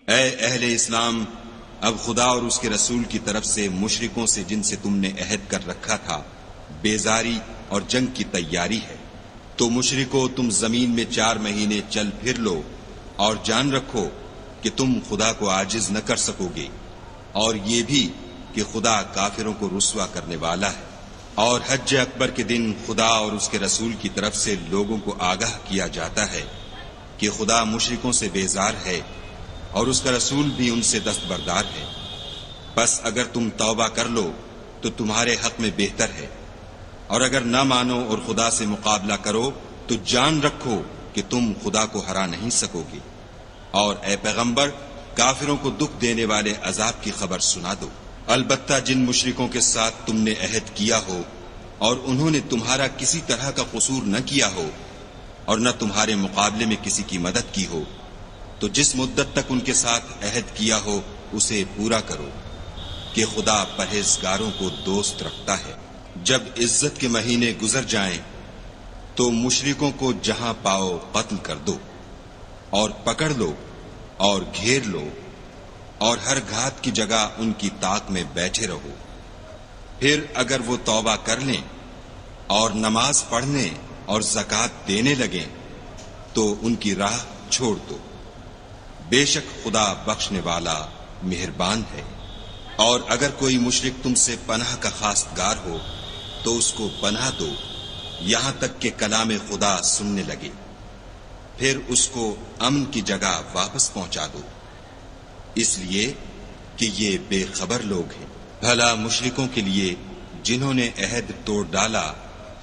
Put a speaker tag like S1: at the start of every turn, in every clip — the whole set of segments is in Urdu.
S1: اے اہل اسلام، اب خدا اور اس کے رسول کی طرف سے مشرکوں سے جن سے تم نے عہد کر رکھا تھا بیزاری اور جنگ کی تیاری ہے۔ تو مشرکو، تم زمین میں 4 مہینے چل پھر لو اور جان رکھو کہ تم خدا کو عاجز نہ کر سکو گے، اور یہ بھی کہ خدا کافروں کو رسوا کرنے والا ہے۔ اور حج اکبر کے دن خدا اور اس کے رسول کی طرف سے لوگوں کو آگاہ کیا جاتا ہے کہ خدا مشرکوں سے بیزار ہے اور اس کا رسول بھی ان سے دستبردار ہے۔ بس اگر تم توبہ کر لو تو تمہارے حق میں بہتر ہے، اور اگر نہ مانو اور خدا سے مقابلہ کرو تو جان رکھو کہ تم خدا کو ہرا نہیں سکو گے۔ اور اے پیغمبر، کافروں کو دکھ دینے والے عذاب کی خبر سنا دو۔ البتہ جن مشرکوں کے ساتھ تم نے عہد کیا ہو اور انہوں نے تمہارا کسی طرح کا قصور نہ کیا ہو اور نہ تمہارے مقابلے میں کسی کی مدد کی ہو، تو جس مدت تک ان کے ساتھ عہد کیا ہو اسے پورا کرو، کہ خدا پرہیزگاروں کو دوست رکھتا ہے۔ جب عزت کے مہینے گزر جائیں تو مشرکوں کو جہاں پاؤ قتل کر دو اور پکڑ لو اور گھیر لو، اور ہر گھات کی جگہ ان کی طاق میں بیٹھے رہو۔ پھر اگر وہ توبہ کر لیں اور نماز پڑھنے اور زکوٰۃ دینے لگیں تو ان کی راہ چھوڑ دو، بے شک خدا بخشنے والا مہربان ہے۔ اور اگر کوئی مشرک تم سے پناہ کا خواستگار ہو تو اس کو پناہ دو یہاں تک کہ کلام خدا سننے لگے، پھر اس کو امن کی جگہ واپس پہنچا دو، اس لیے کہ یہ بے خبر لوگ ہیں۔ بھلا مشرکوں کے لیے جنہوں نے عہد توڑ ڈالا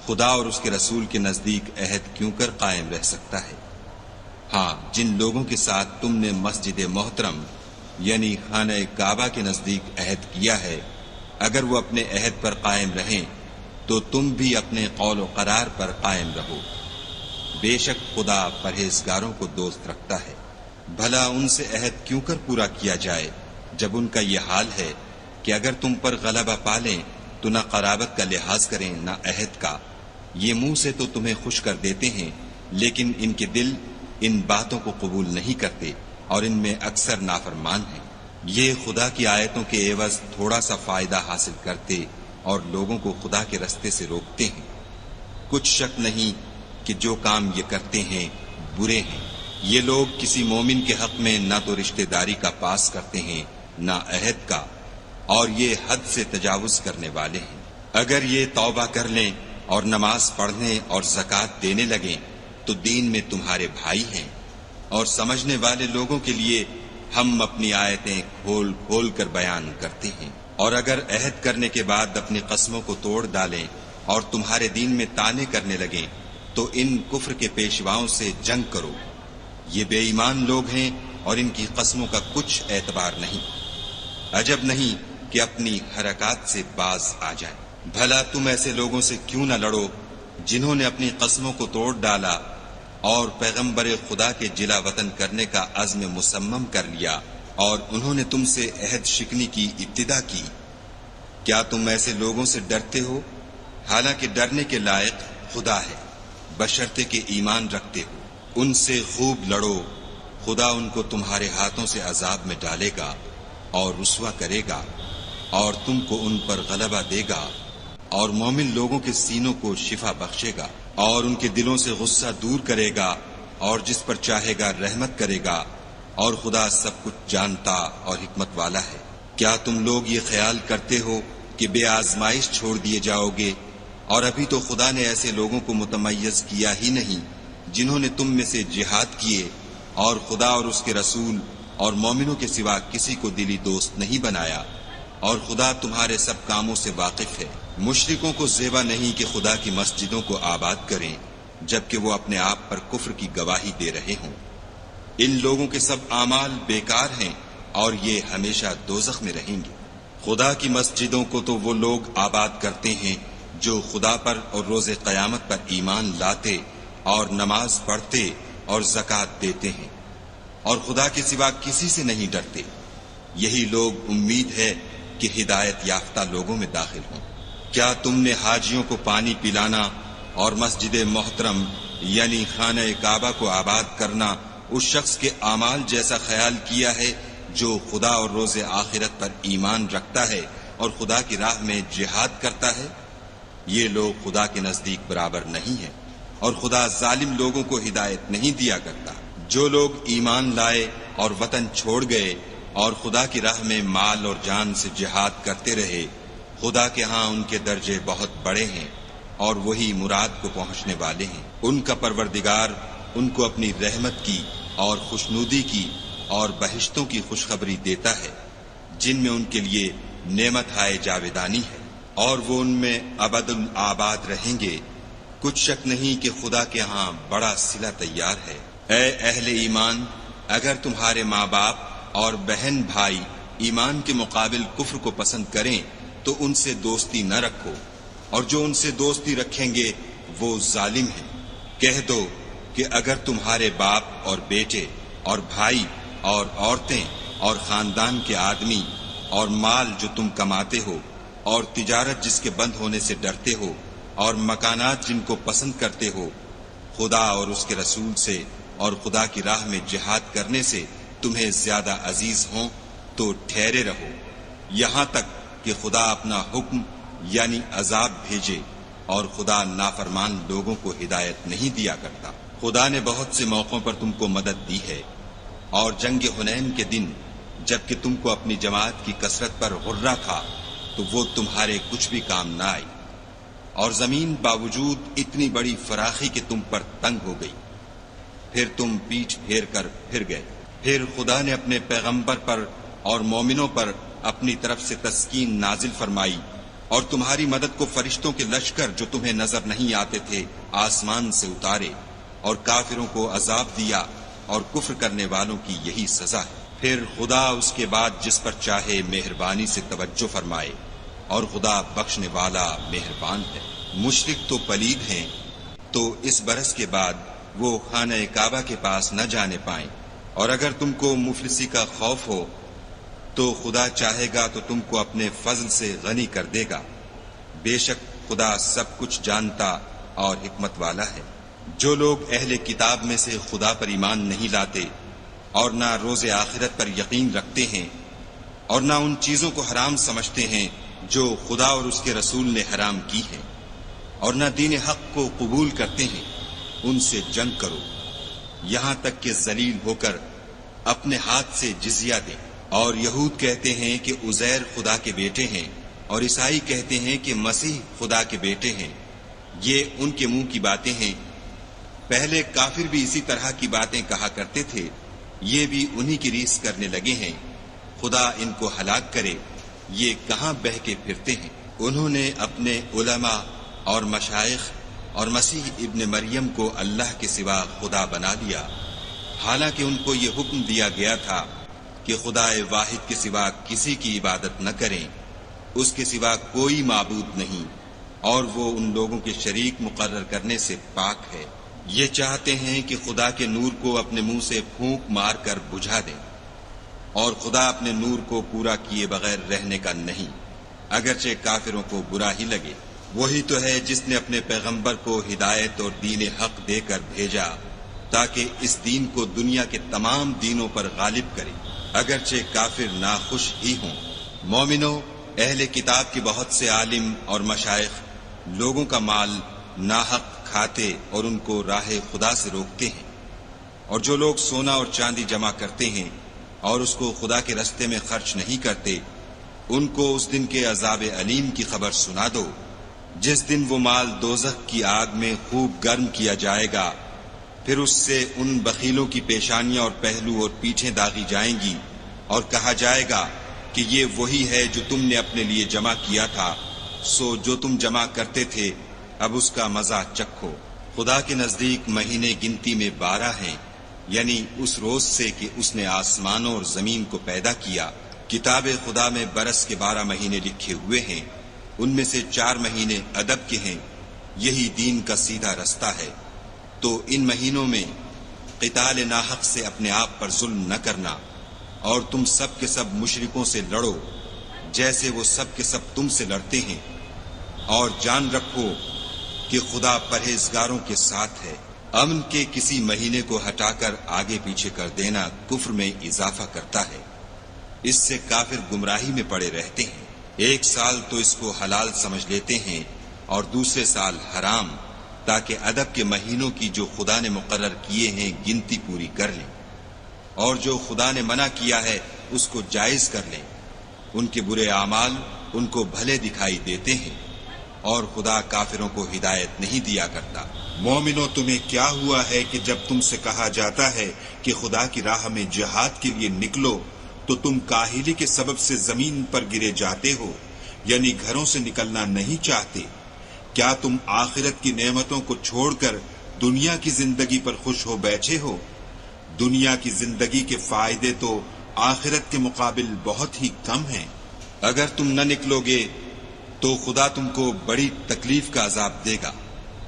S1: خدا اور اس کے رسول کے نزدیک عہد کیوں کر قائم رہ سکتا ہے؟ ہاں، جن لوگوں کے ساتھ تم نے مسجد محترم یعنی خانہ کعبہ کے نزدیک عہد کیا ہے، اگر وہ اپنے عہد پر قائم رہیں تو تم بھی اپنے قول و قرار پر قائم رہو، بے شک خدا پرہیزگاروں کو دوست رکھتا ہے۔ بھلا ان سے عہد کیوں کر پورا کیا جائے جب ان کا یہ حال ہے کہ اگر تم پر غلبہ پالیں تو نہ قرابت کا لحاظ کریں نہ عہد کا۔ یہ منہ سے تو تمہیں خوش کر دیتے ہیں لیکن ان کے دل ان باتوں کو قبول نہیں کرتے اور ان میں اکثر نافرمان ہیں۔ یہ خدا کی آیتوں کے عوض تھوڑا سا فائدہ حاصل کرتے اور لوگوں کو خدا کے رستے سے روکتے ہیں۔ کچھ شک نہیں کہ جو کام یہ کرتے ہیں برے ہیں۔ یہ لوگ کسی مومن کے حق میں نہ تو رشتہ داری کا پاس کرتے ہیں نہ عہد کا، اور یہ حد سے تجاوز کرنے والے ہیں۔ اگر یہ توبہ کر لیں اور نماز پڑھنے اور زکوٰۃ دینے لگیں تو دین میں تمہارے بھائی ہیں، اور سمجھنے والے لوگوں کے لیے ہم اپنی آیتیں کھول کھول کر بیان کرتے ہیں۔ اور اگر عہد کرنے کے بعد اپنی قسموں کو توڑ ڈالیں اور تمہارے دین میں طعنے کرنے لگیں تو ان کفر کے پیشواؤں سے جنگ کرو، یہ بے ایمان لوگ ہیں اور ان کی قسموں کا کچھ اعتبار نہیں۔ عجب نہیں کہ اپنی حرکات سے باز آ جائیں۔ بھلا تم ایسے لوگوں سے کیوں نہ لڑو جنہوں نے اپنی قسموں کو توڑ ڈالا اور پیغمبر خدا کے جلا وطن کرنے کا عزم مصمم کر لیا، اور انہوں نے تم سے عہد شکنی کی ابتدا کی۔ کیا تم ایسے لوگوں سے ڈرتے ہو؟ حالانکہ ڈرنے کے لائق خدا ہے، بشرطے کہ ایمان رکھتے ہو۔ ان سے خوب لڑو، خدا ان کو تمہارے ہاتھوں سے عذاب میں ڈالے گا اور رسوا کرے گا، اور تم کو ان پر غلبہ دے گا، اور مومن لوگوں کے سینوں کو شفا بخشے گا، اور ان کے دلوں سے غصہ دور کرے گا، اور جس پر چاہے گا رحمت کرے گا، اور خدا سب کچھ جانتا اور حکمت والا ہے۔ کیا تم لوگ یہ خیال کرتے ہو کہ بے آزمائش چھوڑ دیے جاؤ گے؟ اور ابھی تو خدا نے ایسے لوگوں کو متمیز کیا ہی نہیں جنہوں نے تم میں سے جہاد کیے اور خدا اور اس کے رسول اور مومنوں کے سوا کسی کو دلی دوست نہیں بنایا، اور خدا تمہارے سب کاموں سے واقف ہے۔ مشرکوں کو زیبا نہیں کہ خدا کی مسجدوں کو آباد کریں جبکہ وہ اپنے آپ پر کفر کی گواہی دے رہے ہوں۔ ان لوگوں کے سب اعمال بیکار ہیں اور یہ ہمیشہ دوزخ میں رہیں گے۔ خدا کی مسجدوں کو تو وہ لوگ آباد کرتے ہیں جو خدا پر اور روز قیامت پر ایمان لاتے اور نماز پڑھتے اور زکوٰۃ دیتے ہیں، اور خدا کے سوا کسی سے نہیں ڈرتے۔ یہی لوگ امید ہے کہ ہدایت یافتہ لوگوں میں داخل ہوں۔ کیا تم نے حاجیوں کو پانی پلانا اور مسجد محترم یعنی خانہ کعبہ کو آباد کرنا اس شخص کے اعمال جیسا خیال کیا ہے جو خدا اور روز آخرت پر ایمان رکھتا ہے اور خدا کی راہ میں جہاد کرتا ہے، یہ لوگ خدا کے نزدیک برابر نہیں ہیں، اور خدا ظالم لوگوں کو ہدایت نہیں دیا کرتا۔ جو لوگ ایمان لائے اور وطن چھوڑ گئے اور خدا کی راہ میں مال اور جان سے جہاد کرتے رہے، خدا کے ہاں ان کے درجے بہت بڑے ہیں اور وہی مراد کو پہنچنے والے ہیں۔ ان کا پروردگار ان کو اپنی رحمت کی اور خوشنودی کی اور بہشتوں کی خوشخبری دیتا ہے، جن میں ان کے لیے نعمت ہائے جاویدانی ہے، اور وہ ان میں ابد الآباد رہیں گے۔ کچھ شک نہیں کہ خدا کے ہاں بڑا صلہ تیار ہے۔ اے اہل ایمان، اگر تمہارے ماں باپ اور بہن بھائی ایمان کے مقابل کفر کو پسند کریں تو ان سے دوستی نہ رکھو، اور جو ان سے دوستی رکھیں گے وہ ظالم ہیں۔ کہہ دو کہ اگر تمہارے باپ اور بیٹے اور بھائی اور عورتیں اور خاندان کے آدمی اور مال جو تم کماتے ہو اور تجارت جس کے بند ہونے سے ڈرتے ہو اور مکانات جن کو پسند کرتے ہو، خدا اور اس کے رسول سے اور خدا کی راہ میں جہاد کرنے سے تمہیں زیادہ عزیز ہوں تو ٹھہرے رہو، یہاں تک کہ خدا اپنا حکم یعنی عذاب بھیجے، اور خدا نافرمان لوگوں کو ہدایت نہیں دیا کرتا۔ خدا نے بہت سے موقعوں پر تم کو مدد دی ہے، اور جنگ حنین کے دن جبکہ تم کو اپنی جماعت کی کثرت پر غرہ تھا تو وہ تمہارے کچھ بھی کام نہ آئی، اور زمین باوجود اتنی بڑی فراخی کہ تم پر تنگ ہو گئی، پھر تم پیٹھ پھیر کر پھر گئے۔ پھر خدا نے اپنے پیغمبر پر اور مومنوں پر اپنی طرف سے تسکین نازل فرمائی، اور تمہاری مدد کو فرشتوں کے لشکر جو تمہیں نظر نہیں آتے تھے آسمان سے اتارے، اور کافروں کو عذاب دیا، اور کفر کرنے والوں کی یہی سزا ہے۔ پھر خدا اس کے بعد جس پر چاہے مہربانی سے توجہ فرمائے، اور خدا بخشنے والا مہربان ہے۔ مشرک تو پلید ہیں، تو اس برس کے بعد وہ خانہ کعبہ کے پاس نہ جانے پائیں، اور اگر تم کو مفلسی کا خوف ہو تو خدا چاہے گا تو تم کو اپنے فضل سے غنی کر دے گا، بے شک خدا سب کچھ جانتا اور حکمت والا ہے۔ جو لوگ اہل کتاب میں سے خدا پر ایمان نہیں لاتے اور نہ روز آخرت پر یقین رکھتے ہیں، اور نہ ان چیزوں کو حرام سمجھتے ہیں جو خدا اور اس کے رسول نے حرام کی ہیں، اور نہ دین حق کو قبول کرتے ہیں، ان سے جنگ کرو یہاں تک کہ ذلیل ہو کر اپنے ہاتھ سے جزیہ دیں۔ اور یہود کہتے ہیں کہ عزیر خدا کے بیٹے ہیں، اور عیسائی کہتے ہیں کہ مسیح خدا کے بیٹے ہیں۔ یہ ان کے منہ کی باتیں ہیں، پہلے کافر بھی اسی طرح کی باتیں کہا کرتے تھے، یہ بھی انہی کی ریس کرنے لگے ہیں۔ خدا ان کو ہلاک کرے، یہ کہاں بہہ کے پھرتے ہیں۔ انہوں نے اپنے علماء اور مشائخ اور مسیح ابن مریم کو اللہ کے سوا خدا بنا لیا، حالانکہ ان کو یہ حکم دیا گیا تھا کہ خدا واحد کے سوا کسی کی عبادت نہ کریں، اس کے سوا کوئی معبود نہیں، اور وہ ان لوگوں کے شریک مقرر کرنے سے پاک ہے۔ یہ چاہتے ہیں کہ خدا کے نور کو اپنے منہ سے پھونک مار کر بجھا دیں، اور خدا اپنے نور کو پورا کیے بغیر رہنے کا نہیں، اگرچہ کافروں کو برا ہی لگے۔ وہی تو ہے جس نے اپنے پیغمبر کو ہدایت اور دین حق دے کر بھیجا تاکہ اس دین کو دنیا کے تمام دینوں پر غالب کرے، اگرچہ کافر ناخوش ہی ہوں۔ مومنو، اہل کتاب کے بہت سے عالم اور مشائخ لوگوں کا مال ناحق کھاتے اور ان کو راہ خدا سے روکتے ہیں، اور جو لوگ سونا اور چاندی جمع کرتے ہیں اور اس کو خدا کے رستے میں خرچ نہیں کرتے، ان کو اس دن کے عذاب علیم کی خبر سنا دو، جس دن وہ مال دوزخ کی آگ میں خوب گرم کیا جائے گا، پھر اس سے ان بخیلوں کی پیشانیاں اور پہلو اور پیٹھیں داغی جائیں گی، اور کہا جائے گا کہ یہ وہی ہے جو تم نے اپنے لیے جمع کیا تھا، سو جو تم جمع کرتے تھے اب اس کا مزہ چکھو۔ خدا کے نزدیک مہینے گنتی میں 12 ہیں، یعنی اس روز سے کہ اس نے آسمانوں اور زمین کو پیدا کیا۔ کتاب خدا میں برس کے 12 مہینے لکھے ہوئے ہیں، ان میں سے 4 مہینے ادب کے ہیں، یہی دین کا سیدھا رستہ ہے۔ تو ان مہینوں میں قتال ناحق سے اپنے آپ پر ظلم نہ کرنا، اور تم سب کے سب مشرکوں سے لڑو جیسے وہ سب کے سب تم سے لڑتے ہیں، اور جان رکھو کہ خدا پرہیزگاروں کے ساتھ ہے۔ امن کے کسی مہینے کو ہٹا کر آگے پیچھے کر دینا کفر میں اضافہ کرتا ہے، اس سے کافر گمراہی میں پڑے رہتے ہیں۔ ایک سال تو اس کو حلال سمجھ لیتے ہیں اور دوسرے سال حرام، تاکہ ادب کے مہینوں کی جو خدا نے مقرر کیے ہیں گنتی پوری کر لیں، اور جو خدا نے منع کیا ہے اس کو جائز کر لیں۔ ان کے برے اعمال ان کو بھلے دکھائی دیتے ہیں، اور خدا کافروں کو ہدایت نہیں دیا کرتا۔
S2: مومنو، تمہیں کیا ہوا ہے کہ جب تم سے کہا جاتا ہے کہ خدا کی راہ میں جہاد کے لیے نکلو تو تم کاہلی کے سبب سے زمین پر گرے جاتے ہو، یعنی گھروں سے نکلنا نہیں چاہتے؟ کیا تم آخرت کی نعمتوں کو چھوڑ کر دنیا کی زندگی پر خوش ہو بیٹھے ہو؟ دنیا کی زندگی کے فائدے تو آخرت کے مقابل بہت ہی کم ہیں۔
S1: اگر تم نہ نکلو گے تو خدا تم کو بڑی تکلیف کا عذاب دے گا،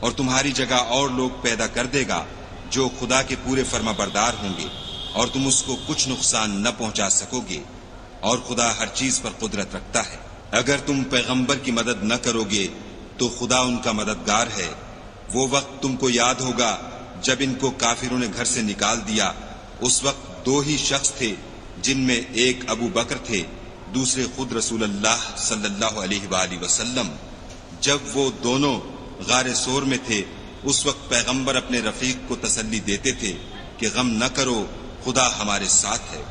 S1: اور تمہاری جگہ اور لوگ پیدا کر دے گا جو خدا کے پورے فرما بردار ہوں گے، اور تم اس کو کچھ نقصان نہ پہنچا سکو گے، اور خدا ہر چیز پر قدرت رکھتا ہے۔ اگر تم پیغمبر کی مدد نہ کرو گے تو خدا ان کا مددگار ہے۔ وہ وقت تم کو یاد ہوگا جب ان کو کافروں نے گھر سے نکال دیا، اس وقت دو ہی شخص تھے، جن میں ایک ابو بکر تھے، دوسرے خود رسول اللہ صلی اللہ علیہ وآلہ وسلم۔ جب وہ دونوں غار سور میں تھے، اس وقت پیغمبر اپنے رفیق کو تسلی دیتے تھے کہ غم نہ کرو، خدا ہمارے ساتھ ہے۔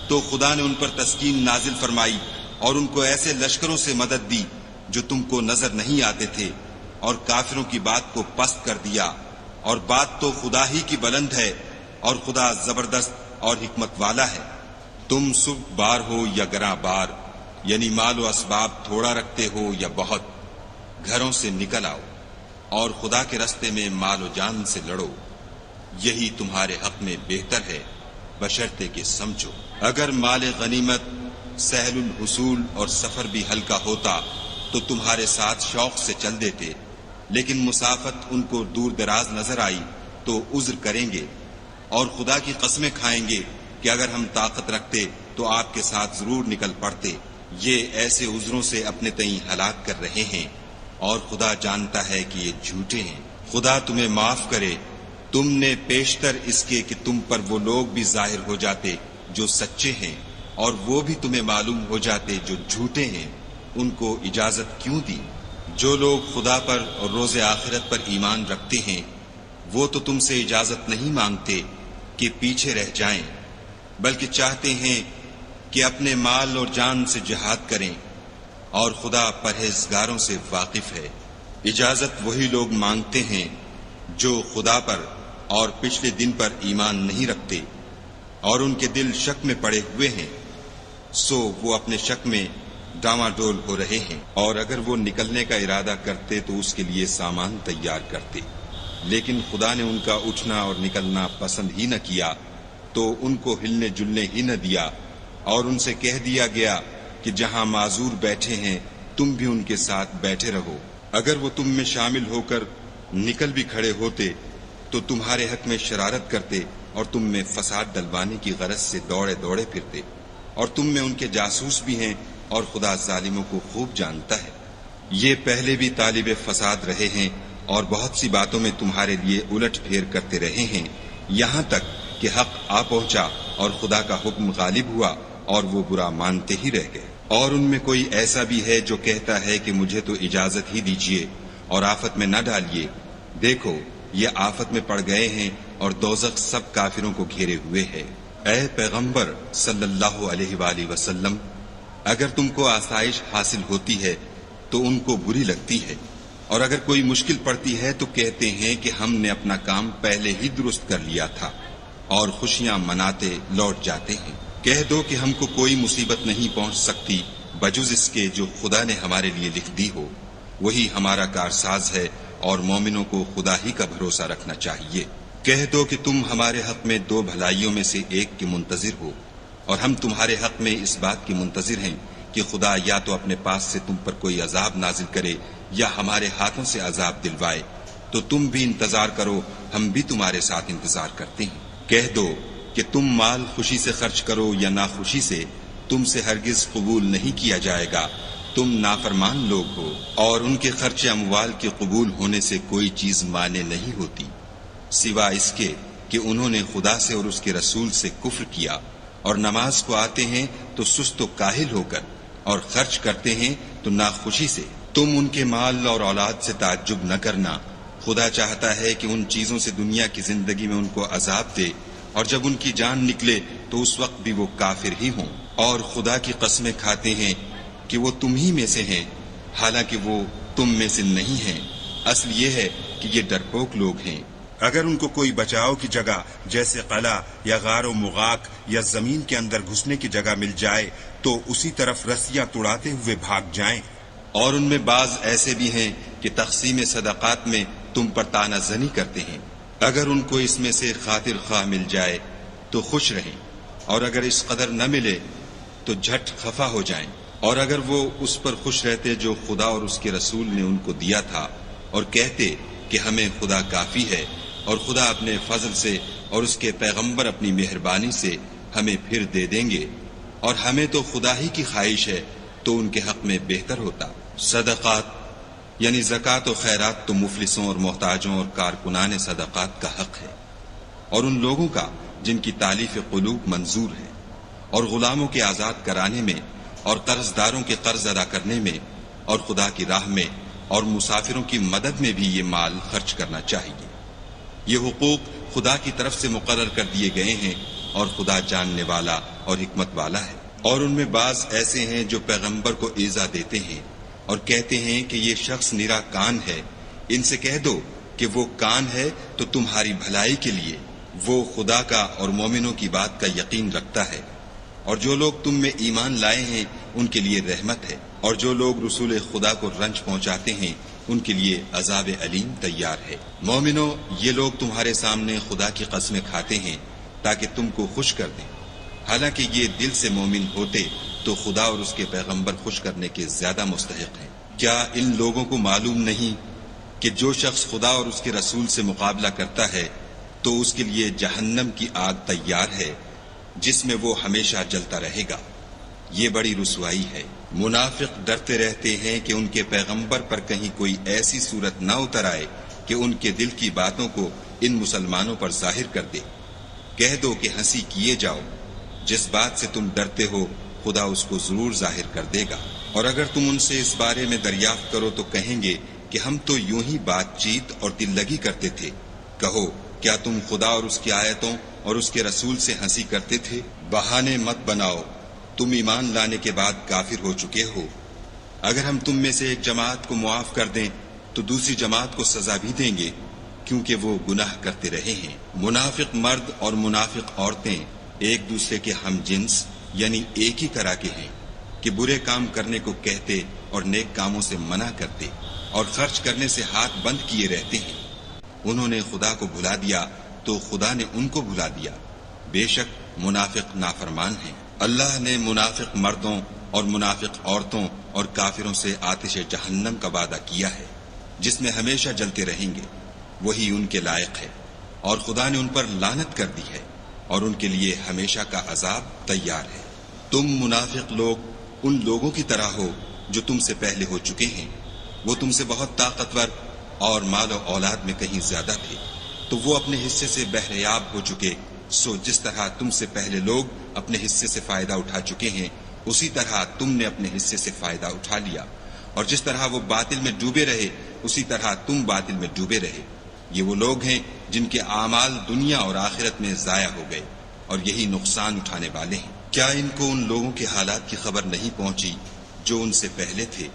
S1: تو خدا نے ان پر تسکین نازل فرمائی اور ان کو ایسے لشکروں سے مدد دی جو تم کو نظر نہیں آتے تھے، اور کافروں کی بات کو پست کر دیا۔ اور بات تو خدا ہی کی بلند ہے، اور خدا زبردست اور حکمت والا ہے۔ تم سبک بار ہو یا گراں بار، یعنی مال و اسباب تھوڑا رکھتے ہو یا بہت، گھروں سے نکل آؤ اور خدا کے رستے میں مال و جان سے لڑو، یہی تمہارے حق میں بہتر ہے، بشرطے کہ سمجھو۔ اگر مال غنیمت سہل الحصول اور سفر بھی ہلکا ہوتا تو تمہارے ساتھ شوق سے چل دیتے، لیکن مسافت ان کو دور دراز نظر آئی تو عذر کریں گے، اور خدا کی قسمیں کھائیں گے کہ اگر ہم طاقت رکھتے تو آپ کے ساتھ ضرور نکل پڑتے۔ یہ ایسے عذروں سے اپنے تئیں ہلاک کر رہے ہیں، اور خدا جانتا ہے کہ یہ جھوٹے ہیں۔ خدا تمہیں معاف کرے، تم نے پیشتر اس کے کہ تم پر وہ لوگ بھی ظاہر ہو جاتے جو سچے ہیں، اور وہ بھی تمہیں معلوم ہو جاتے جو جھوٹے ہیں، ان کو اجازت کیوں دی؟ جو لوگ خدا پر اور روز آخرت پر ایمان رکھتے ہیں وہ تو تم سے اجازت نہیں مانگتے کہ پیچھے رہ جائیں، بلکہ چاہتے ہیں کہ اپنے مال اور جان سے جہاد کریں، اور خدا پرہیزگاروں سے واقف ہے۔ اجازت وہی لوگ مانگتے ہیں جو خدا پر اور پچھلے دن پر ایمان نہیں رکھتے، اور ان کے دل شک میں پڑے ہوئے ہیں، سو وہ اپنے شک میں ڈاواں ڈول ہو رہے ہیں۔ اور اگر وہ نکلنے کا ارادہ کرتے تو اس کے لیے سامان تیار کرتے، لیکن خدا نے ان کا اٹھنا اور نکلنا پسند ہی نہ کیا، تو ان کو ہلنے جلنے ہی نہ دیا، اور ان سے کہہ دیا گیا کہ جہاں معذور بیٹھے ہیں تم بھی ان کے ساتھ بیٹھے رہو۔ اگر وہ تم میں شامل ہو کر نکل بھی کھڑے ہوتے تو تمہارے حق میں شرارت کرتے اور تم میں فساد ڈلوانے کی غرض سے دوڑے دوڑے پھرتے، اور تم میں ان کے جاسوس بھی ہیں، اور خدا ظالموں کو خوب جانتا ہے۔ یہ پہلے بھی طالب فساد رہے ہیں اور بہت سی باتوں میں تمہارے لیے الٹ پھیر کرتے رہے ہیں، یہاں تک کہ حق آ پہنچا اور خدا کا حکم غالب ہوا اور وہ برا مانتے ہی رہ گئے۔ اور ان میں کوئی ایسا بھی ہے جو کہتا ہے کہ مجھے تو اجازت ہی دیجیے اور آفت میں نہ ڈالیے، دیکھو یہ آفت میں پڑ گئے ہیں اور دوزخ سب کافروں کو گھیرے ہوئے ہے۔ اے پیغمبر صلی اللہ علیہ وآلہ وسلم، اگر تم کو آسائش حاصل ہوتی ہے تو ان کو بری لگتی ہے، اور اگر کوئی مشکل پڑتی ہے تو کہتے ہیں کہ ہم نے اپنا کام پہلے ہی درست کر لیا تھا، اور خوشیاں مناتے لوٹ جاتے ہیں۔ کہہ دو کہ ہم کو کوئی مصیبت نہیں پہنچ سکتی بجز اس کے جو خدا نے ہمارے لیے لکھ دی ہو، وہی ہمارا کارساز ہے، اور مومنوں کو خدا ہی کا بھروسہ رکھنا چاہیے۔ کہہ دو کہ تم ہمارے حق میں دو بھلائیوں میں سے ایک کے منتظر ہو، اور ہم تمہارے حق میں اس بات کی منتظر ہیں کہ خدا یا تو اپنے پاس سے تم پر کوئی عذاب نازل کرے یا ہمارے ہاتھوں سے عذاب دلوائے، تو تم بھی انتظار کرو، ہم بھی تمہارے ساتھ انتظار کرتے ہیں۔ کہہ دو کہ تم مال خوشی سے خرچ کرو یا ناخوشی سے، تم سے ہرگز قبول نہیں کیا جائے گا، تم نافرمان لوگ ہو، اور ان کے خرچ اموال کے قبول ہونے سے کوئی چیز مانے نہیں ہوتی، سوا اس کے کہ انہوں نے خدا سے اور اس کے رسول سے کفر کیا اور نماز کو آتے ہیں تو سست و کاہل ہو کر، اور خرچ کرتے ہیں تو ناخوشی سے۔ تم ان کے مال اور اولاد سے تعجب نہ کرنا، خدا چاہتا ہے کہ ان چیزوں سے دنیا کی زندگی میں ان کو عذاب دے، اور جب ان کی جان نکلے تو اس وقت بھی وہ کافر ہی ہوں، اور خدا کی قسمیں کھاتے ہیں کہ وہ تم ہی میں سے ہیں، حالانکہ وہ تم میں سے نہیں ہیں۔ اصل یہ ہے کہ یہ ڈرپوک لوگ ہیں۔
S2: اگر ان کو کوئی بچاؤ کی جگہ جیسے قلعہ یا غار و مغاق یا زمین کے اندر گھسنے کی جگہ مل جائے تو اسی طرف رسیاں توڑاتے ہوئے بھاگ جائیں۔
S1: اور ان میں بعض ایسے بھی ہیں کہ تقسیم صدقات میں تم پر طعنہ زنی کرتے ہیں۔ اگر ان کو اس میں سے خاطر خواہ مل جائے تو خوش رہیں، اور اگر اس قدر نہ ملے تو جھٹ خفا ہو جائیں۔ اور اگر وہ اس پر خوش رہتے جو خدا اور اس کے رسول نے ان کو دیا تھا، اور کہتے کہ ہمیں خدا کافی ہے، اور خدا اپنے فضل سے اور اس کے پیغمبر اپنی مہربانی سے ہمیں پھر دے دیں گے، اور ہمیں تو خدا ہی کی خواہش ہے، تو ان کے حق میں بہتر ہوتا۔ صدقات یعنی زکوٰۃ و خیرات تو مفلسوں اور محتاجوں اور کارکنان صدقات کا حق ہے، اور ان لوگوں کا جن کی تالیف قلوب منظور ہے، اور غلاموں کے آزاد کرانے میں، اور قرض داروں کے قرض ادا کرنے میں، اور خدا کی راہ میں اور مسافروں کی مدد میں بھی یہ مال خرچ کرنا چاہیے۔ یہ حقوق خدا کی طرف سے مقرر کر دیے گئے ہیں، اور خدا جاننے والا اور حکمت والا ہے۔ اور ان میں بعض ایسے ہیں جو پیغمبر کو ایذا دیتے ہیں اور کہتے ہیں کہ یہ شخص نرا کان ہے۔ ان سے کہہ دو کہ وہ کان ہے تو تمہاری بھلائی کے لیے، وہ خدا کا اور مومنوں کی بات کا یقین رکھتا ہے، اور جو لوگ تم میں ایمان لائے ہیں ان کے لیے رحمت ہے، اور جو لوگ رسول خدا کو رنج پہنچاتے ہیں ان کے لیے عذاب علیم تیار ہے۔ مومنو، یہ لوگ تمہارے سامنے خدا کی قسمیں کھاتے ہیں تاکہ تم کو خوش کر دیں، حالانکہ یہ دل سے مومن ہوتے تو خدا اور اس کے پیغمبر خوش کرنے کے زیادہ مستحق ہیں۔ کیا ان لوگوں کو معلوم نہیں کہ جو شخص خدا اور اس کے رسول سے مقابلہ کرتا ہے تو اس کے لیے جہنم کی آگ تیار ہے جس میں وہ ہمیشہ جلتا رہے گا؟ یہ بڑی رسوائی ہے۔ منافق ڈرتے رہتے ہیں کہ ان کے پیغمبر پر کہیں کوئی ایسی صورت نہ اتر آئے کہ ان کے دل کی باتوں کو ان مسلمانوں پر ظاہر کر دے۔ کہہ دو کہ ہنسی کیے جاؤ، جس بات سے تم ڈرتے ہو خدا اس کو ضرور ظاہر کر دے گا۔ اور اگر تم ان سے اس بارے میں دریافت کرو تو کہیں گے کہ ہم تو یوں ہی بات چیت اور دل لگی کرتے تھے۔ کہو، کیا تم خدا اور اس کی آیتوں اور اس کے رسول سے ہنسی کرتے تھے؟ بہانے مت بناؤ، تم ایمان لانے کے بعد کافر ہو چکے ہو۔ اگر ہم تم میں سے ایک جماعت کو معاف کر دیں تو دوسری جماعت کو سزا بھی دیں گے، کیونکہ وہ گناہ کرتے رہے ہیں۔ منافق مرد اور منافق عورتیں ایک دوسرے کے ہم جنس یعنی ایک ہی طرح کے ہیں کہ برے کام کرنے کو کہتے اور نیک کاموں سے منع کرتے، اور خرچ کرنے سے ہاتھ بند کیے رہتے ہیں۔ انہوں نے خدا کو بھلا دیا تو خدا نے ان کو بھلا دیا، بے شک منافق نافرمان ہیں۔ اللہ نے منافق مردوں اور منافق عورتوں اور کافروں سے آتش جہنم کا وعدہ کیا ہے جس میں ہمیشہ جلتے رہیں گے، وہی ان کے لائق ہے، اور خدا نے ان پر لعنت کر دی ہے، اور ان کے لیے ہمیشہ کا عذاب تیار ہے۔ تم منافق لوگ ان لوگوں کی طرح ہو جو تم سے پہلے ہو چکے ہیں، وہ تم سے بہت طاقتور اور مال و اولاد میں کہیں زیادہ تھے، تو وہ اپنے حصے سے بہریاب ہو چکے۔ سو جس طرح تم سے پہلے لوگ اپنے حصے سے فائدہ اٹھا چکے ہیں، اسی طرح تم نے اپنے حصے سے فائدہ اٹھا لیا، اور جس طرح وہ باطل میں ڈوبے رہے اسی طرح تم باطل میں ڈوبے رہے۔ یہ وہ لوگ ہیں جن کے اعمال دنیا اور آخرت میں ضائع ہو گئے، اور یہی نقصان اٹھانے والے ہیں۔ کیا ان کو ان لوگوں کے حالات کی خبر نہیں پہنچی جو ان سے پہلے تھے،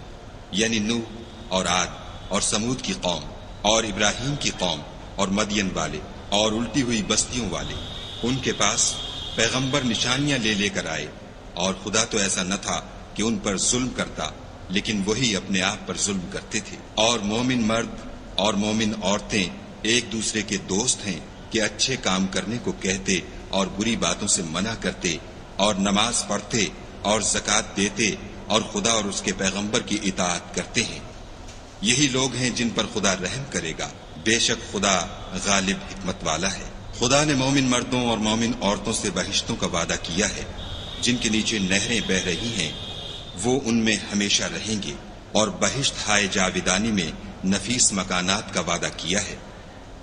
S1: یعنی نوح اور عاد اور سمود کی قوم، اور ابراہیم کی قوم، اور مدین والے، اور الٹی ہوئی بستیوں والے؟ ان کے پاس پیغمبر نشانیاں لے لے کر آئے، اور خدا تو ایسا نہ تھا کہ ان پر ظلم کرتا، لیکن وہی اپنے آپ پر ظلم کرتے تھے۔ اور مومن مرد اور مومن عورتیں ایک دوسرے کے دوست ہیں کہ اچھے کام کرنے کو کہتے اور بری باتوں سے منع کرتے، اور نماز پڑھتے اور زکوٰۃ دیتے، اور خدا اور اس کے پیغمبر کی اطاعت کرتے ہیں۔ یہی لوگ ہیں جن پر خدا رحم کرے گا، بے شک خدا غالب حکمت والا ہے۔ خدا نے مومن مردوں اور مومن عورتوں سے بہشتوں کا وعدہ کیا ہے جن کے نیچے نہریں بہہ رہی ہیں، وہ ان میں ہمیشہ رہیں گے، اور بہشت ہائے جاویدانی میں نفیس مکانات کا وعدہ کیا ہے،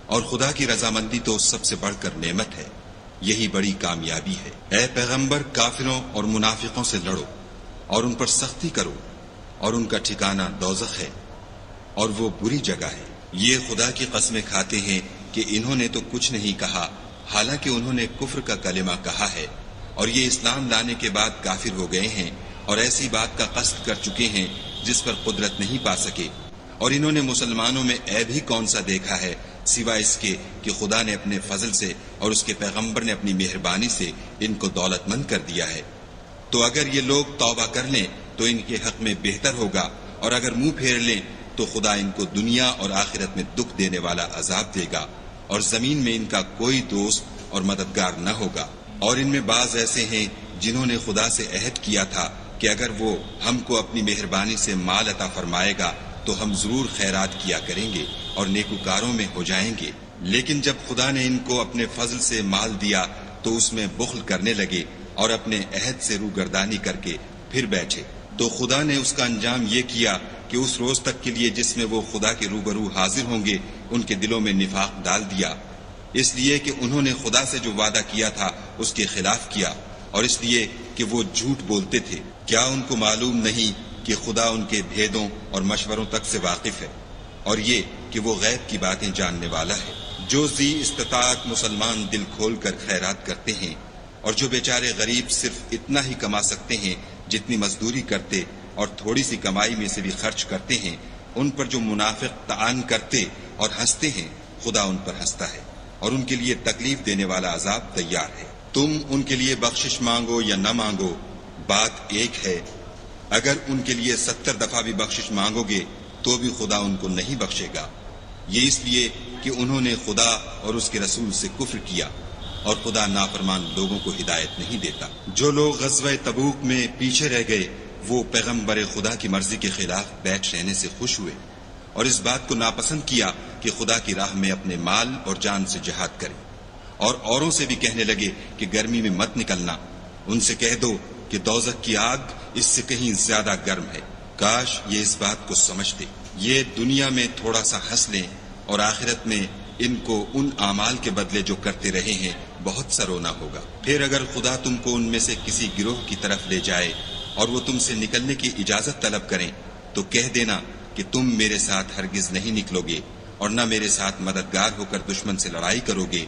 S1: اور خدا کی رضامندی تو سب سے بڑھ کر نعمت ہے۔ یہی بڑی کامیابی ہے۔ اے پیغمبر، کافروں اور منافقوں سے لڑو اور ان پر سختی کرو، اور ان کا ٹھکانہ دوزخ ہے اور وہ بری جگہ ہے۔ یہ خدا کی قسمیں کھاتے ہیں کہ انہوں نے تو کچھ نہیں کہا، حالانکہ انہوں نے کفر کا کلمہ کہا ہے، اور یہ اسلام لانے کے بعد کافر ہو گئے ہیں اور ایسی بات کا قصد کر چکے ہیں جس پر قدرت نہیں پا سکے۔ اور انہوں نے مسلمانوں میں عیب ہی کون سا دیکھا ہے سوائے اس کے کہ خدا نے اپنے فضل سے اور اس کے پیغمبر نے اپنی مہربانی سے ان کو دولت مند کر دیا ہے۔ تو اگر یہ لوگ توبہ کر لیں تو ان کے حق میں بہتر ہوگا، اور اگر منہ پھیر لیں تو خدا ان کو دنیا اور آخرت میں دکھ دینے والا عذاب دے گا، اور زمین میں ان کا کوئی دوست اور مددگار نہ ہوگا۔ اور ان میں بعض ایسے ہیں جنہوں نے خدا سے عہد کیا تھا کہ اگر وہ ہم کو اپنی مہربانی سے مال عطا فرمائے گا تو ہم ضرور خیرات کیا کریں گے اور نیکوکاروں میں ہو جائیں گے، لیکن جب خدا نے ان کو اپنے فضل سے مال دیا تو اس میں بخل کرنے لگے اور اپنے عہد سے روگردانی کر کے پھر بیٹھے۔ تو خدا نے اس کا انجام یہ کیا کہ اس روز تک کے لیے جس میں وہ خدا کے روبرو حاضر ہوں گے ان کے دلوں میں نفاق ڈال دیا، اس لیے کہ انہوں نے خدا سے جو وعدہ کیا تھا اس کے خلاف کیا، اور اس لیے کہ وہ جھوٹ بولتے تھے۔ کیا ان کو معلوم نہیں کہ خدا ان کے بھیدوں اور مشوروں تک سے واقف ہے، اور یہ کہ وہ غیب کی باتیں جاننے والا ہے۔ جو ذی استطاعت مسلمان دل کھول کر خیرات کرتے ہیں، اور جو بیچارے غریب صرف اتنا ہی کما سکتے ہیں جتنی مزدوری کرتے اور تھوڑی سی کمائی میں سے بھی خرچ کرتے ہیں، ان پر جو منافق طعن کرتے اور ہنستے ہیں، خدا ان پر ہنستا ہے اور ان کے لیے تکلیف دینے والا عذاب تیار ہے۔ تم ان کے لیے بخشش مانگو یا نہ مانگو، بات ایک ہے۔ اگر ان کے لیے 70 دفعہ بھی بخشش مانگو گے تو بھی خدا ان کو نہیں بخشے گا، یہ اس لیے کہ انہوں نے خدا اور اس کے رسول سے کفر کیا، اور خدا نافرمان لوگوں کو ہدایت نہیں دیتا۔ جو لوگ غزوہ تبوک میں پیچھے رہ گئے وہ پیغمبر خدا کی مرضی کے خلاف بیٹھ رہنے سے خوش ہوئے، اور اس بات کو ناپسند کیا کہ خدا کی راہ میں اپنے مال اور جان سے جہاد کریں، اور اوروں سے بھی کہنے لگے کہ گرمی میں مت نکلنا۔ ان سے کہہ دو کہ دوزخ کی آگ اس سے کہیں زیادہ گرم ہے۔ کاش یہ اس بات کو سمجھتے۔ یہ دنیا میں تھوڑا سا ہنس لیں اور آخرت میں ان کو ان اعمال کے بدلے جو کرتے رہے ہیں بہت سا رونا ہوگا۔ پھر اگر خدا تم کو ان میں سے کسی گروہ کی طرف لے جائے اور وہ تم سے نکلنے کی اجازت طلب کریں تو کہہ دینا کہ تم میرے ساتھ ہرگز نہیں نکلو گے اور نہ میرے ساتھ مددگار ہو کر دشمن سے لڑائی کرو گے۔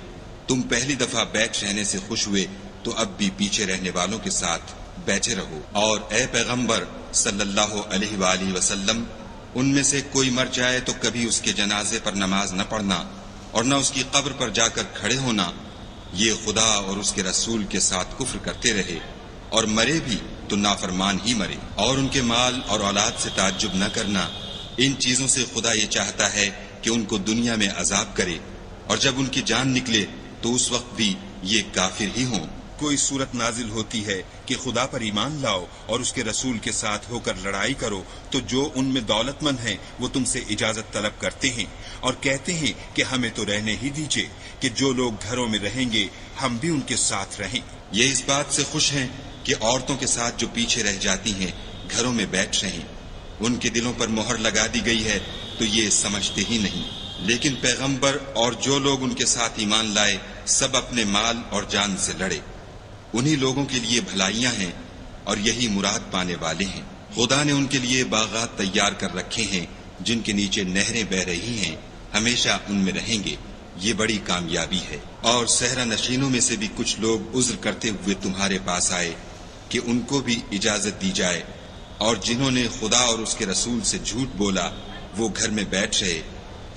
S1: تم پہلی دفعہ بیٹھ رہنے سے خوش ہوئے تو اب بھی پیچھے رہنے والوں کے ساتھ بیٹھے رہو۔ اور اے پیغمبر صلی اللہ علیہ وآلہ وسلم، ان میں سے کوئی مر جائے تو کبھی اس کے جنازے پر نماز نہ پڑھنا اور نہ اس کی قبر پر جا کر کھڑے ہونا۔ یہ خدا اور اس کے رسول کے ساتھ کفر کرتے رہے اور مرے بھی تو نافرمان ہی مرے۔ اور ان کے مال اور اولاد سے تعجب نہ کرنا، ان چیزوں سے خدا یہ چاہتا ہے کہ ان کو دنیا میں عذاب کرے، اور جب ان کی جان نکلے تو اس وقت بھی یہ کافر ہی ہوں۔
S2: کوئی صورت نازل ہوتی ہے کہ خدا پر ایمان لاؤ اور اس کے رسول کے ساتھ ہو کر لڑائی کرو تو جو ان میں دولت مند ہیں وہ تم سے اجازت طلب کرتے ہیں اور کہتے ہیں کہ ہمیں تو رہنے ہی دیجئے کہ جو لوگ گھروں میں رہیں گے ہم بھی ان کے ساتھ رہیں۔
S1: یہ اس بات سے خوش ہیں کہ عورتوں کے ساتھ جو پیچھے رہ جاتی ہیں گھروں میں بیٹھ رہیں، ان کے دلوں پر مہر لگا دی گئی ہے تو یہ سمجھتے ہی نہیں۔ لیکن پیغمبر اور جو لوگ ان کے ساتھ ایمان لائے سب اپنے مال اور جان سے لڑے، انہی لوگوں کے لیے بھلائیاں ہیں اور یہی مراد پانے والے ہیں۔ خدا نے ان کے لیے باغات تیار کر رکھے ہیں جن کے نیچے نہریں بہ رہی ہیں، ہمیشہ ان میں رہیں گے، یہ بڑی کامیابی ہے۔ اور صحرا نشینوں میں سے بھی کچھ لوگ عذر کرتے ہوئے تمہارے پاس آئے کہ ان کو بھی اجازت دی جائے، اور جنہوں نے خدا اور اس کے رسول سے جھوٹ بولا وہ گھر میں بیٹھ رہے۔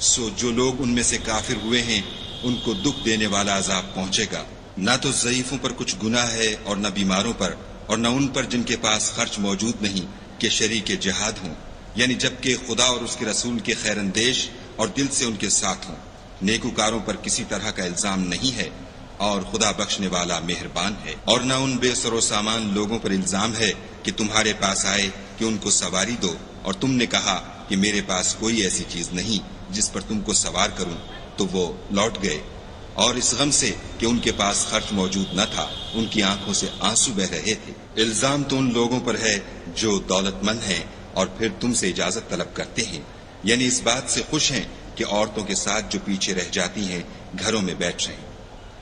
S1: سو جو لوگ ان میں سے کافر ہوئے ہیں ان کو دکھ دینے والا عذاب پہنچے گا۔ نہ تو ضعیفوں پر کچھ گناہ ہے اور نہ بیماروں پر، اور نہ ان پر جن کے پاس خرچ موجود نہیں کہ شریک جہاد ہوں، یعنی جبکہ خدا اور اس کے رسول کے خیر اندیش اور دل سے ان کے ساتھ ہوں۔ نیکوکاروں پر کسی طرح کا الزام نہیں ہے اور خدا بخشنے والا مہربان ہے۔ اور نہ ان بے سر و سامان لوگوں پر الزام ہے کہ تمہارے پاس آئے کہ ان کو سواری دو اور تم نے کہا کہ میرے پاس کوئی ایسی چیز نہیں جس پر تم کو سوار کروں، تو وہ لوٹ گئے، اور اس غم سے کہ ان کے پاس خرچ موجود نہ تھا ان کی آنکھوں سے آنسو بہ رہے تھے۔ الزام تو ان لوگوں پر ہے جو دولت مند ہیں اور پھر تم سے اجازت طلب کرتے ہیں، یعنی اس بات سے خوش ہیں کہ عورتوں کے ساتھ جو پیچھے رہ جاتی ہیں گھروں میں بیٹھ رہیں۔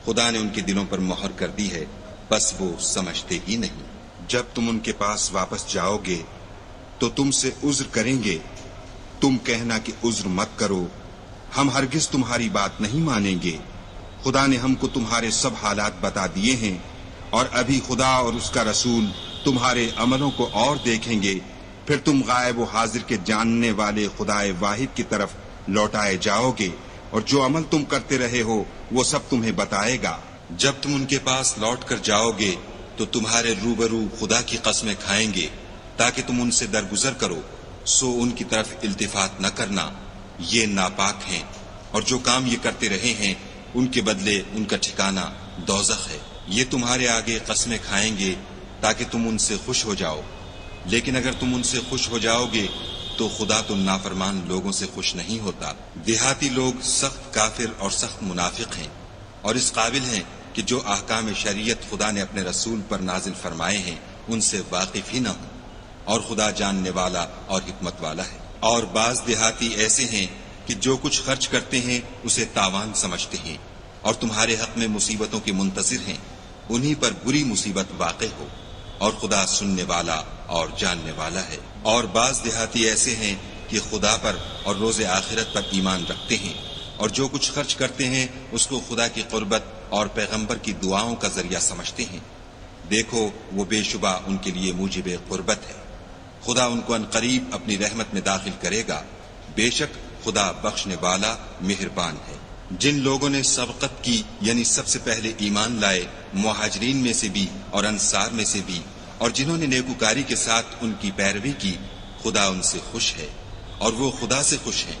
S1: خدا نے ان کے دلوں پر مہر کر دی ہے، بس وہ سمجھتے ہی نہیں۔
S2: جب تم ان کے پاس واپس جاؤ گے تو تم سے عذر کریں گے، تم کہنا کہ عذر مت کرو، ہم ہرگز تمہاری بات نہیں مانیں گے۔ خدا نے ہم کو تمہارے سب حالات بتا دیے ہیں، اور ابھی خدا اور اس کا رسول تمہارے عملوں کو اور دیکھیں گے، پھر تم غائب و حاضر کے جاننے والے خدا واحد کی طرف لوٹائے جاؤ گے، اور جو عمل تم کرتے رہے ہو وہ سب تمہیں بتائے گا۔
S1: جب تم ان کے پاس لوٹ کر جاؤ گے تو تمہارے روبرو خدا کی قسمیں کھائیں گے تاکہ تم ان سے درگزر کرو، سو ان کی طرف التفات نہ کرنا، یہ ناپاک ہیں، اور جو کام یہ کرتے رہے ہیں ان کے بدلے ان کا ٹھکانہ دوزخ ہے۔ یہ تمہارے آگے قسمیں کھائیں گے تاکہ تم ان سے خوش ہو جاؤ، لیکن اگر تم ان سے خوش ہو جاؤ گے تو خدا تو نافرمان لوگوں سے خوش نہیں ہوتا۔ دیہاتی لوگ سخت کافر اور سخت منافق ہیں، اور اس قابل ہیں کہ جو احکام شریعت خدا نے اپنے رسول پر نازل فرمائے ہیں ان سے واقف ہی نہ ہوں، اور خدا جاننے والا اور حکمت والا ہے۔ اور بعض دیہاتی ایسے ہیں کہ جو کچھ خرچ کرتے ہیں اسے تاوان سمجھتے ہیں، اور تمہارے حق میں مصیبتوں کے منتظر ہیں، انہی پر بری مصیبت واقع ہو، اور خدا سننے والا اور جاننے والا ہے۔ اور بعض دیہاتی ایسے ہیں کہ خدا پر اور روز آخرت پر ایمان رکھتے ہیں، اور جو کچھ خرچ کرتے ہیں اس کو خدا کی قربت اور پیغمبر کی دعاؤں کا ذریعہ سمجھتے ہیں۔ دیکھو وہ بے شبہ ان کے لیے موجب قربت ہے، خدا ان کو عنقریب اپنی رحمت میں داخل کرے گا، بے شک خدا بخشنے والا مہربان ہے۔ جن لوگوں نے سبقت کی یعنی سب سے پہلے ایمان لائے، مہاجرین میں سے بھی اور انصار میں سے بھی، اور جنہوں نے نیکوکاری کے ساتھ ان کی پیروی کی، خدا ان سے خوش ہے، اور وہ خدا سے خوش ہیں،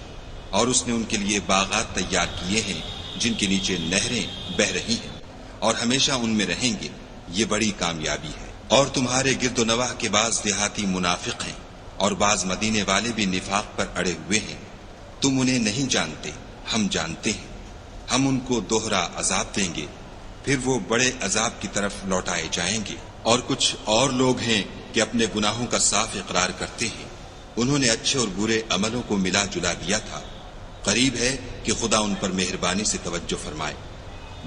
S1: اور اس نے ان کے لیے باغات تیار کیے ہیں جن کے نیچے نہریں بہہ رہی ہیں، اور ہمیشہ ان میں رہیں گے، یہ بڑی کامیابی ہے۔ اور تمہارے گرد و نواح کے بعض دیہاتی منافق ہیں، اور بعض مدینے والے بھی نفاق پر اڑے ہوئے ہیں، تم انہیں نہیں جانتے، ہم جانتے ہیں، ہم ان کو دوہرا عذاب دیں گے، پھر وہ بڑے عذاب کی طرف لوٹائے جائیں گے۔ اور کچھ اور لوگ ہیں کہ اپنے گناہوں کا صاف اقرار کرتے ہیں، انہوں نے اچھے اور برے عملوں کو ملا جلا دیا تھا، قریب ہے کہ خدا ان پر مہربانی سے توجہ فرمائے،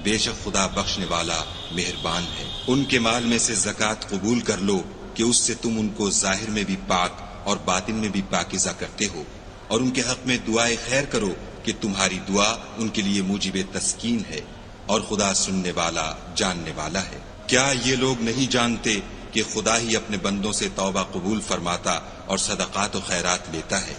S1: بے شک خدا بخشنے والا مہربان ہے۔ ان کے مال میں سے زکوٰۃ قبول کر لو کہ اس سے تم ان کو ظاہر میں بھی پاک اور باطن میں بھی پاکیزہ کرتے ہو، اور ان کے حق میں دعائے خیر کرو کہ تمہاری دعا ان کے لیے موجب تسکین ہے، اور خدا سننے والا جاننے والا ہے۔ کیا یہ لوگ نہیں جانتے کہ خدا ہی اپنے بندوں سے توبہ قبول فرماتا اور صدقات و خیرات لیتا ہے،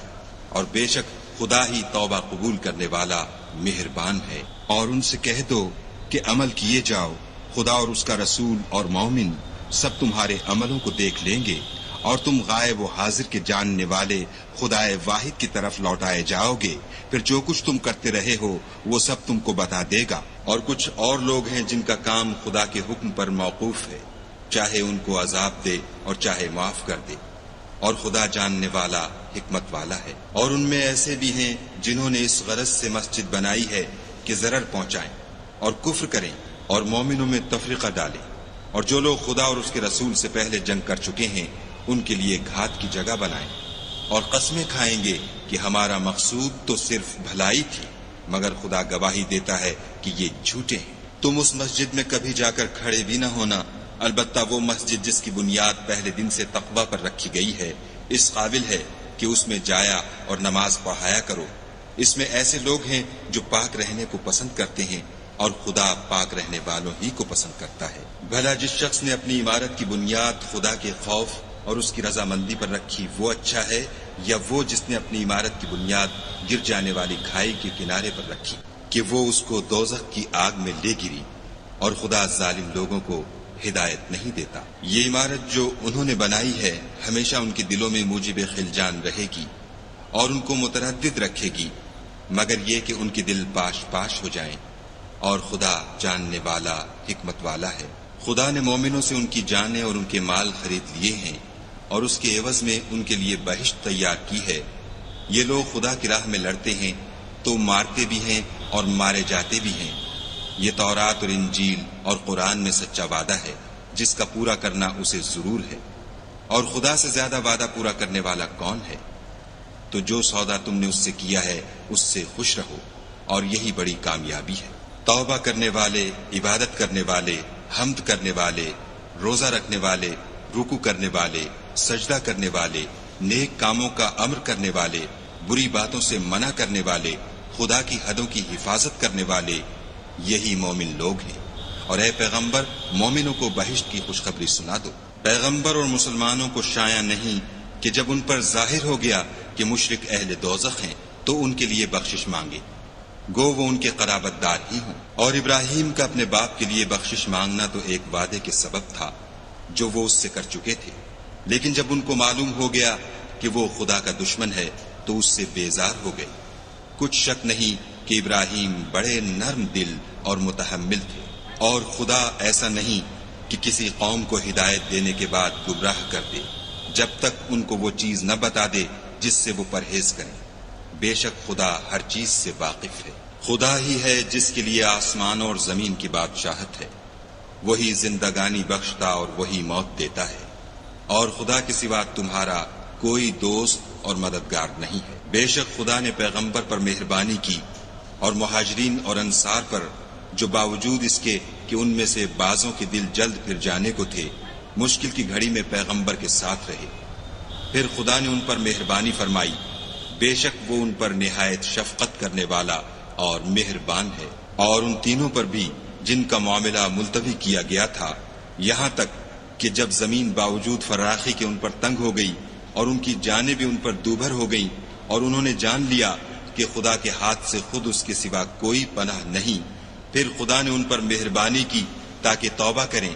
S1: اور بے شک خدا ہی توبہ قبول کرنے والا مہربان ہے۔
S2: اور ان سے کہہ دو کہ عمل کیے جاؤ، خدا اور اس کا رسول اور مومن سب تمہارے عملوں کو دیکھ لیں گے، اور تم غائب و حاضر کے جاننے والے خدا واحد کی طرف لوٹائے جاؤ گے، پھر جو کچھ تم کرتے رہے ہو وہ سب تم کو بتا دے گا۔
S1: اور کچھ اور لوگ ہیں جن کا کام خدا کے حکم پر موقوف ہے، چاہے ان کو عذاب دے اور چاہے معاف کر دے، اور خدا جاننے والا حکمت والا ہے۔ اور ان میں ایسے بھی ہیں جنہوں نے اس غرض سے مسجد بنائی ہے کہ ضرر پہنچائیں اور کفر کریں اور مومنوں میں تفرقہ ڈالیں، اور جو لوگ خدا اور اس کے رسول سے پہلے جنگ کر چکے ہیں ان کے لیے گھات کی جگہ بنائیں، اور قسمیں کھائیں گے کہ ہمارا مقصود تو صرف بھلائی تھی، مگر خدا گواہی دیتا ہے کہ یہ جھوٹے ہیں۔ تم اس مسجد میں کبھی جا کر کھڑے بھی نہ ہونا، البتہ وہ مسجد جس کی بنیاد پہلے دن سے تقوی پر رکھی گئی ہے اس قابل ہے کہ اس میں جایا اور نماز پڑھایا کرو۔ اس میں ایسے لوگ ہیں جو پاک رہنے کو پسند کرتے ہیں، اور خدا پاک رہنے والوں ہی کو پسند کرتا ہے۔ بھلا جس شخص نے اپنی عمارت کی بنیاد خدا کے خوف اور اس کی رضامندی پر رکھی وہ اچھا ہے، یا وہ جس نے اپنی عمارت کی بنیاد گر جانے والی کھائی کے کنارے پر رکھی کہ وہ اس کو دوزخ کی آگ میں لے گری، اور خدا ظالم لوگوں کو ہدایت نہیں دیتا۔ یہ عمارت جو انہوں نے بنائی ہے ہمیشہ ان کے دلوں میں موجب خلجان رہے گی، اور ان کو متردد رکھے گی، مگر یہ کہ ان کے دل پاش پاش ہو جائیں، اور خدا جاننے والا حکمت والا ہے۔ خدا نے مومنوں سے ان کی جانیں اور ان کے مال خرید لیے ہیں، اور اس کے عوض میں ان کے لیے بہشت تیار کی ہے۔ یہ لوگ خدا کی راہ میں لڑتے ہیں تو مارتے بھی ہیں اور مارے جاتے بھی ہیں۔ یہ تورات اور انجیل اور قرآن میں سچا وعدہ ہے جس کا پورا کرنا اسے ضرور ہے، اور خدا سے زیادہ وعدہ پورا کرنے والا کون ہے؟ تو جو سودا تم نے اس سے کیا ہے اس سے خوش رہو، اور یہی بڑی کامیابی ہے۔ توبہ کرنے والے، عبادت کرنے والے، حمد کرنے والے، روزہ رکھنے والے، رکوع کرنے والے، سجدہ کرنے والے، نیک کاموں کا امر کرنے والے، بری باتوں سے منع کرنے والے، خدا کی حدوں کی حفاظت کرنے والے، یہی مومن لوگ ہیں۔ اور اے پیغمبر، مومنوں کو بہشت کی خوشخبری سنا دو۔ پیغمبر اور مسلمانوں کو شایع نہیں کہ جب ان پر ظاہر ہو گیا کہ مشرک اہل دوزخ ہیں تو ان کے لیے بخشش مانگے، گو وہ ان کے قرابت دار ہی ہوں۔ اور ابراہیم کا اپنے باپ کے لیے بخشش مانگنا تو ایک وعدے کے سبب تھا جو وہ اس سے کر چکے تھے، لیکن جب ان کو معلوم ہو گیا کہ وہ خدا کا دشمن ہے تو اس سے بیزار ہو گئے۔ کچھ شک نہیں کہ ابراہیم بڑے نرم دل اور متحمل تھے، اور خدا ایسا نہیں کہ کسی قوم کو ہدایت دینے کے بعد گمراہ کر دے جب تک ان کو وہ چیز نہ بتا دے جس سے وہ پرہیز کریں۔ بے شک خدا ہر چیز سے واقف ہے۔ خدا ہی ہے جس کے لیے آسمانوں اور زمین کی بادشاہت ہے، وہی زندگانی بخشتا اور وہی موت دیتا ہے، اور خدا کے سوا تمہارا کوئی دوست اور مددگار نہیں ہے۔ بے شک خدا نے پیغمبر پر مہربانی کی اور مہاجرین اور انصار پر، جو باوجود اس کے کہ ان میں سے بعضوں کے دل جلد پھر جانے کو تھے، مشکل کی گھڑی میں پیغمبر کے ساتھ رہے۔ پھر خدا نے ان پر مہربانی فرمائی، بے شک وہ ان پر نہایت شفقت کرنے والا اور مہربان ہے۔ اور ان تینوں پر بھی جن کا معاملہ ملتوی کیا گیا تھا، یہاں تک کہ جب زمین باوجود فراخی کے ان پر تنگ ہو گئی اور ان کی جانیں بھی ان پر دوبھر ہو گئیں، اور انہوں نے جان لیا کہ خدا کے ہاتھ سے خود اس کے سوا کوئی پناہ نہیں، پھر خدا نے ان پر مہربانی کی تاکہ توبہ کریں۔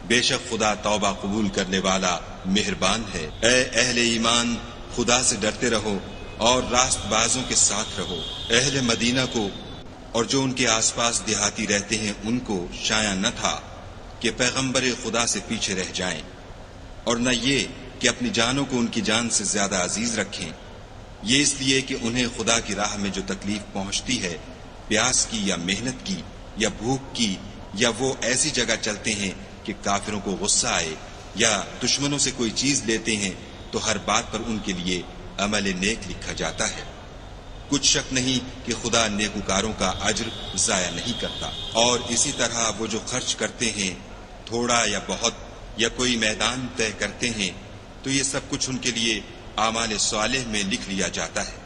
S1: بے شک خدا توبہ قبول کرنے والا مہربان ہے۔ اے اہل ایمان، خدا سے ڈرتے رہو اور راست بازوں کے ساتھ رہو۔ اہل مدینہ کو اور جو ان کے آس پاس دیہاتی رہتے ہیں ان کو شایع نہ تھا کہ پیغمبر خدا سے پیچھے رہ جائیں، اور نہ یہ کہ اپنی جانوں کو ان کی جان سے زیادہ عزیز رکھیں، یہ اس لیے کہ انہیں خدا کی راہ میں جو تکلیف پہنچتی ہے، پیاس کی یا محنت کی یا بھوک کی، یا وہ ایسی جگہ چلتے ہیں کہ کافروں کو غصہ آئے یا دشمنوں سے کوئی چیز لیتے ہیں، تو ہر بات پر ان کے لیے عمل نیک لکھا جاتا ہے۔ کچھ شک نہیں کہ خدا نیکوکاروں کا اجر ضائع نہیں کرتا۔ اور اسی طرح وہ جو خرچ کرتے ہیں، تھوڑا یا بہت، یا کوئی میدان طے کرتے ہیں، تو یہ سب کچھ ان کے لیے اعمال صالح میں لکھ لیا جاتا ہے،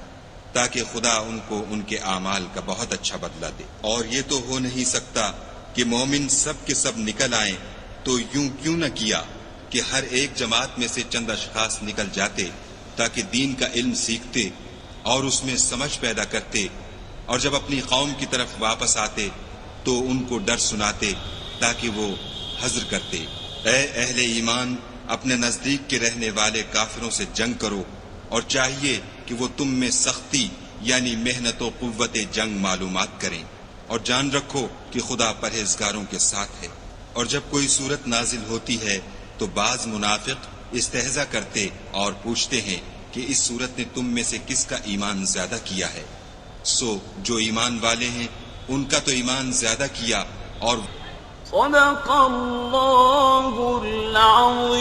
S1: تاکہ خدا ان کو ان کے اعمال کا بہت اچھا بدلہ دے۔ اور یہ تو ہو نہیں سکتا کہ مومن سب کے سب نکل آئیں، تو یوں کیوں نہ کیا کہ ہر ایک جماعت میں سے چند اشخاص نکل جاتے تاکہ دین کا علم سیکھتے اور اس میں سمجھ پیدا کرتے، اور جب اپنی قوم کی طرف واپس آتے تو ان کو ڈر سناتے تاکہ وہ حذر کرتے۔ اے اہل ایمان، اپنے نزدیک کے رہنے والے کافروں سے جنگ کرو، اور چاہیے کہ وہ تم میں سختی یعنی محنت و قوت جنگ معلومات کریں، اور جان رکھو کہ خدا پرہیزگاروں کے ساتھ ہے۔ اور جب کوئی صورت نازل ہوتی ہے تو بعض منافق استہزاء کرتے اور پوچھتے ہیں کہ اس صورت نے تم میں سے کس کا ایمان زیادہ کیا ہے؟ سو جو ایمان والے ہیں ان کا تو ایمان زیادہ کیا، اور
S3: صدق اللہ العظیم۔